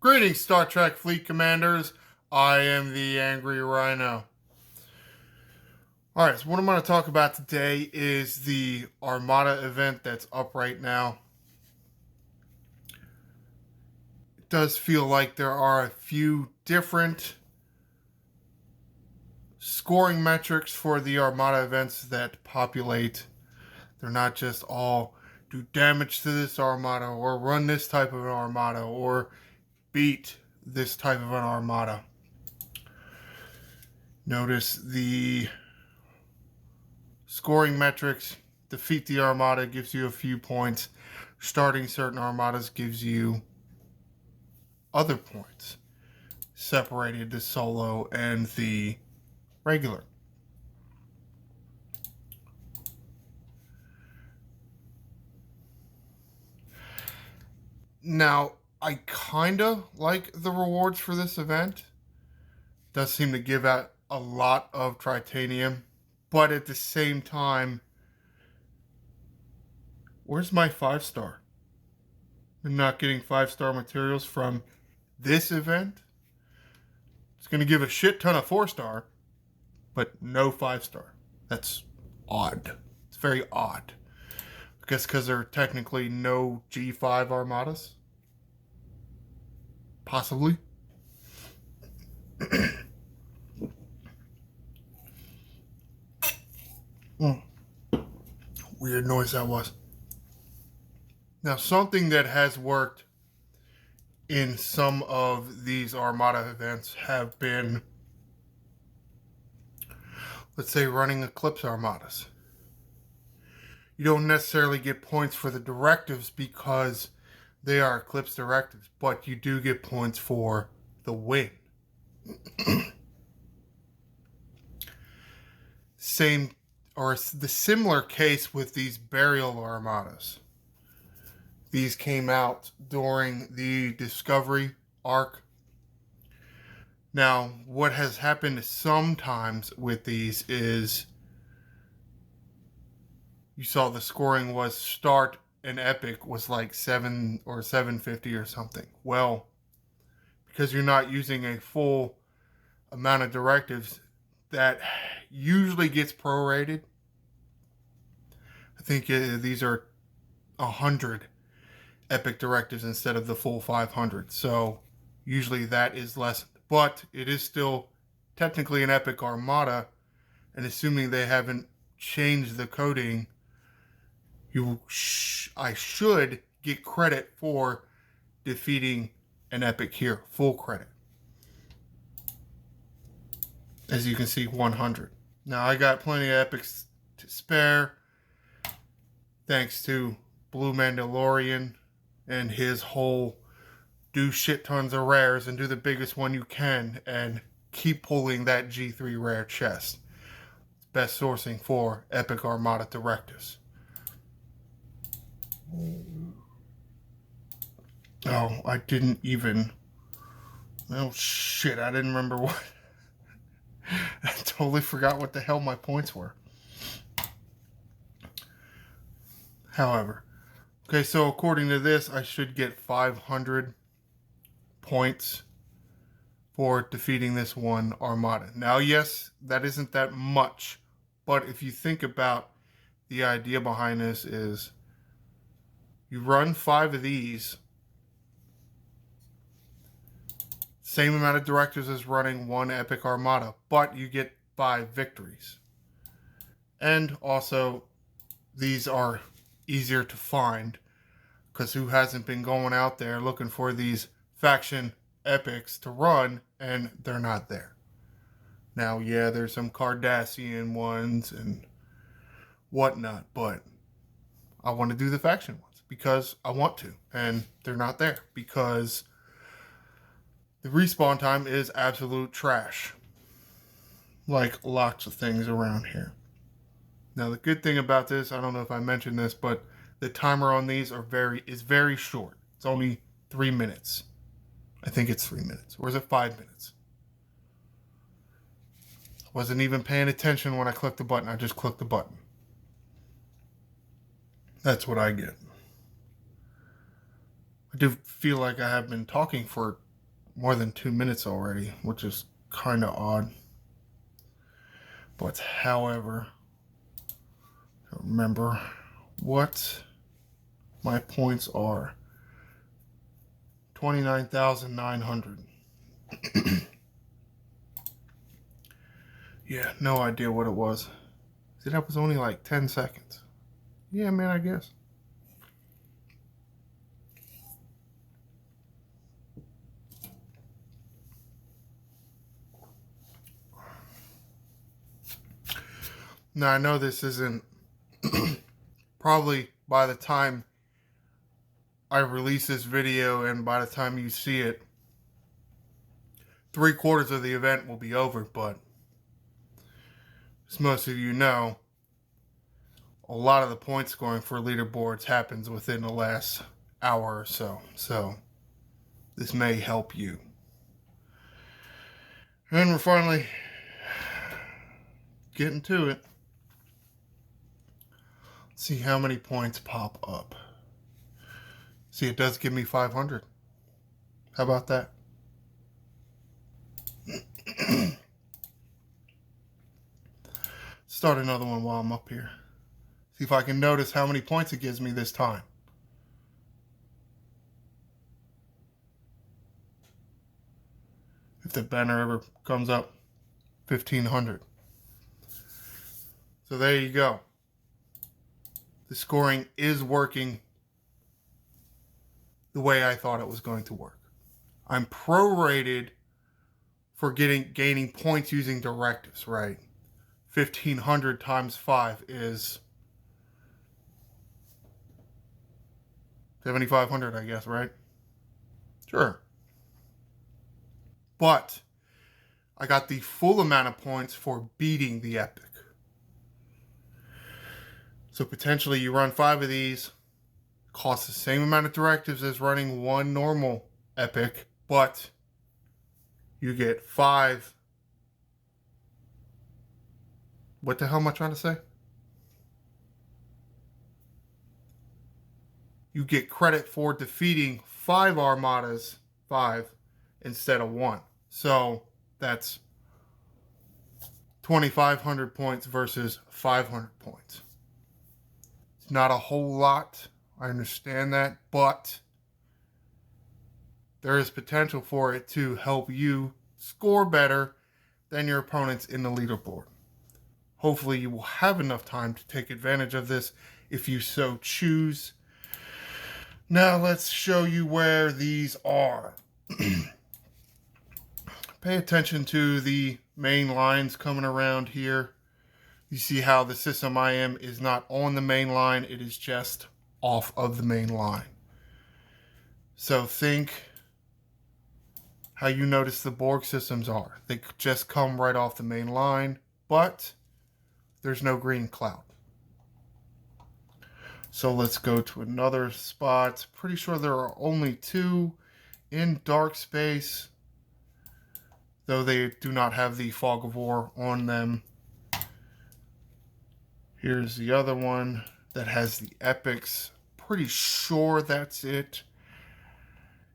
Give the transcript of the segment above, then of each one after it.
Greetings, Star Trek Fleet Commanders. I am the Angry Rhino. Alright, so what I'm going to talk about today is the Armada event that's up right now. It does feel like there are a few different scoring metrics for the Armada events that populate. They're not just all do damage to this Armada or run this type of an Armada or beat this type of an Armada. Notice the scoring metrics. Defeat the Armada gives you a few points. Starting certain Armadas gives you other points. Separated the solo and the regular. Now, I kinda like the rewards for this event. Does seem to give out a lot of tritanium, but at the same time, where's my 5-star? I'm not getting 5-star materials from this event. It's going to give a shit ton of 4-star, but no 5-star. That's odd. It's very odd. I guess because there are technically no G5 armadas. Possibly. Weird noise that was. Now, something that has worked in some of these Armada events have been, let's say, running Eclipse Armadas. You don't necessarily get points for the directives because they are Eclipse directives, but you do get points for the win. Same or the similar case with these Burial Armadas. These came out during the Discovery arc. Now, what has happened sometimes with these is you saw the scoring was start and epic was like 7 or 750 or something. Well, because you're not using a full amount of directives, that usually gets prorated. I think these are 100 epic directives instead of the full 500. So usually that is lessened. But it is still technically an epic Armada, and assuming they haven't changed the coding, I should get credit for defeating an epic here. Full credit. As you can see, 100. Now I got plenty of epics to spare, thanks to Blue Mandalorian and his whole do shit tons of rares and do the biggest one you can and keep pulling that G3 rare chest. It's best sourcing for Epic Armada Directives. Oh, I didn't even... Oh shit, I didn't remember what... I totally forgot what the hell my points were. However, okay, so according to this, I should get 500 points for defeating this one Armada. Now, yes, that isn't that much, but if you think about the idea behind this is you run 5 of these, same amount of directives as running 1 Epic Armada, but you get 5 victories. And also, these are easier to find because who hasn't been going out there looking for these faction epics to run, and they're not there. Now, yeah, there's some Cardassian ones and whatnot, but I want to do the faction ones because I want to, and they're not there because the respawn time is absolute trash. Like lots of things around here. Now, the good thing about this, I don't know if I mentioned this, but the timer on these is very short. It's only 3 minutes. I think it's 3 minutes. Or is it 5 minutes? I wasn't even paying attention when I clicked the button. I just clicked the button. That's what I get. I do feel like I have been talking for more than 2 minutes already, which is kind of odd. But however, remember what my points are. 29,900. Yeah, no idea what it was. See, that was only like 10 seconds. Yeah, man, I guess. Now, I know this isn't probably by the time I release this video and by the time you see it, 3/4 of the event will be over, but as most of you know, a lot of the point scoring for leaderboards happens within the last hour or so. So this may help you. And we're finally getting to it. Let's see how many points pop up. See, it does give me 500. How about that? Start another one while I'm up here. See if I can notice how many points it gives me this time. If the banner ever comes up, 1,500. So there you go. The scoring is working the way I thought it was going to work. I'm prorated for gaining points using directives, right? 1,500 times 5 is 7,500, I guess, right? Sure. But I got the full amount of points for beating the epic. So potentially you run 5 of these, costs the same amount of directives as running one normal epic, but you get 5. What the hell am I trying to say? You get credit for defeating 5 armadas, 5, instead of 1. So that's 2,500 points versus 500 points. It's not a whole lot. I understand that, but there is potential for it to help you score better than your opponents in the leaderboard. Hopefully you will have enough time to take advantage of this if you so choose. Now let's show you where these are. Pay attention to the main lines coming around here. You see how the system I am is not on the main line, it is just off of the main line. So think how you notice the Borg systems are. They just come right off the main line, but there's no green cloud. So let's go to another spot. Pretty sure there are only 2 in dark space, though they do not have the fog of war on them. Here's the other one that has the epics. Pretty sure that's it.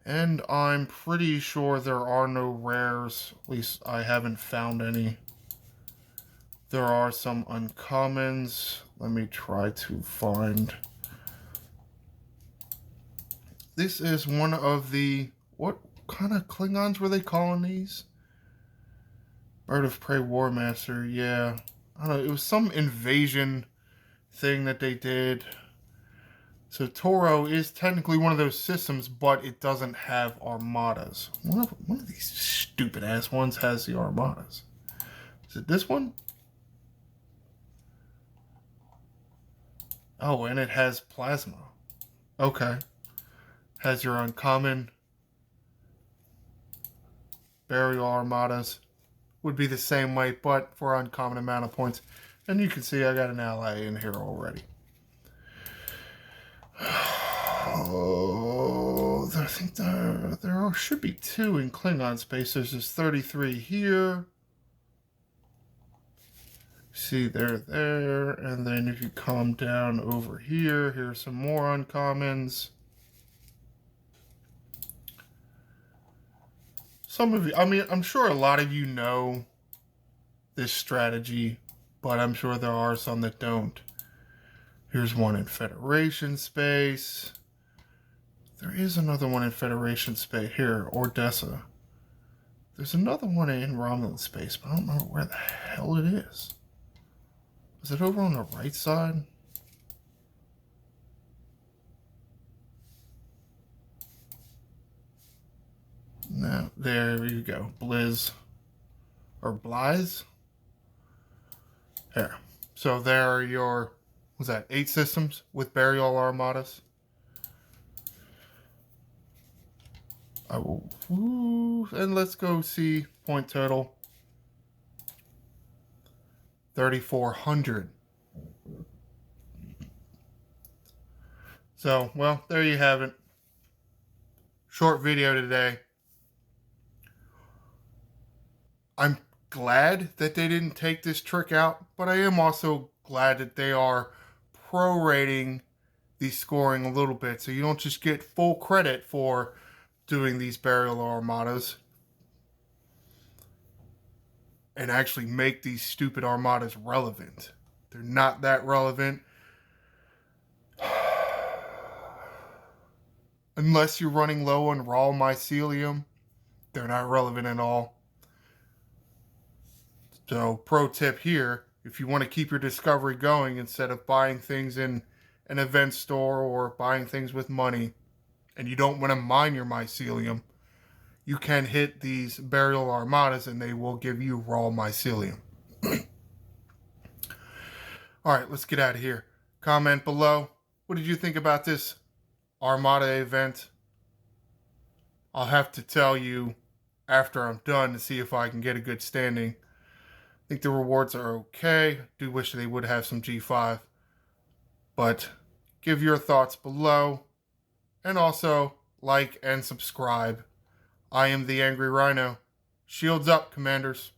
And I'm pretty sure there are no rares. At least I haven't found any. There are some uncommons. Let me try to find. This is one of the... What kind of Klingons were they calling these? Bird of Prey War Master, yeah. I don't know, it was some invasion thing that they did. So Toro is technically one of those systems, but it doesn't have armadas. One of these stupid ass ones has the armadas. Is it this one? Oh, and it has plasma. Okay. Has your uncommon. Burial armadas. Would be the same way, but for uncommon amount of points. And you can see I got an ally in here already. Oh, I think there should be 2 in Klingon space. There's just 33 here. See, they're there. And then if you come down over here, here's some more uncommons. some of you, I mean, I'm sure a lot of you know this strategy, but I'm sure there are some that don't. Here's one in Federation space. There is another one in Federation space here, Ordessa. There's another one in Romulan space, but I don't remember where the hell it is. Is it over on the right side? No, there you go. Blizz. Or Blythe? There. So there are your, was that 8 systems with burial armadas? I will, and let's go see point total. 3,400. So, well, there you have it. Short video today. I'm glad that they didn't take this trick out, but I am also glad that they are prorating the scoring a little bit, so you don't just get full credit for doing these burial armadas and actually make these stupid armadas relevant. They're not that relevant. Unless you're running low on raw mycelium, they're not relevant at all. So, pro tip here, if you want to keep your discovery going instead of buying things in an event store or buying things with money, and you don't want to mine your mycelium, you can hit these burial armadas and they will give you raw mycelium. All right, let's get out of here. Comment below. What did you think about this Armada event? I'll have to tell you after I'm done to see if I can get a good standing. I think the rewards are okay. I do wish they would have some G5. But give your thoughts below. And also like and subscribe. I am the Angry Rhino. Shields up, Commanders.